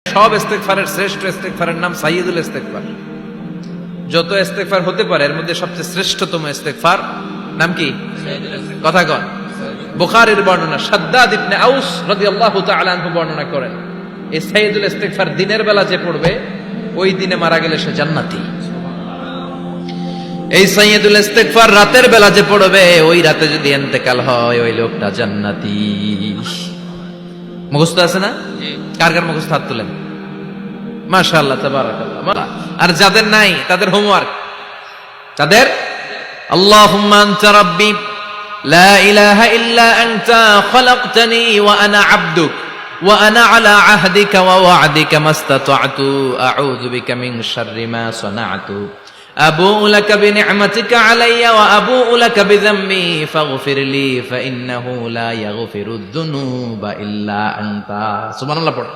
সব ইস্তেগফারের শ্রেষ্ঠ ইস্তেগফারের নাম সাইয়্যিদুল ইস্তেগফার। যত ইস্তেগফার হতে পারে এর মধ্যে সবচেয়ে শ্রেষ্ঠতম ইস্তেগফার নাম কি? কথা কন। বুখারীর বর্ণনা, শাদ্দাদ ইবনে আউস রাদিয়াল্লাহু তাআলা আনহু বর্ণনা করেন, এই সাইয়্যিদুল ইস্তেগফার দিনের বেলা যে পড়বে ওই দিনে মারা গেলে সে জান্নাতি। এই সাইয়্যিদুল ইস্তেগফার রাতের বেলা যে পড়বে ওই রাতে যদি ইন্তেকাল হয় ওই লোকটা জান্নাতি। মুখস্থ আছে না? কার কার মুখস্থ হাত তুলেন? মাশাআল্লাহ, তাবারাকাল্লাহ। আর যাদের নাই তাদের হোমওয়ার্ক, তাদের আল্লাহুম্মা আনতা রাব্বি লা ইলাহা ইল্লা আনতা খালাকতানি ওয়া আনা আবদুক ওয়া আনা আলা আহদিকা ওয়া ওয়া'দিকা মাস্তাতা'তু আউযু বিকা মিন শাররি মা সানা'তু আবু'ু লাকা বিনি'মাতিকা আলাইয়া ওয়া আবু'ু লাকা বিযামবি ফাগফির লি ফাইন্নাহু লা ইয়াগফিরুদ দুনুবা ইল্লা আনতা। সুবহানাল্লাহ পড়ো।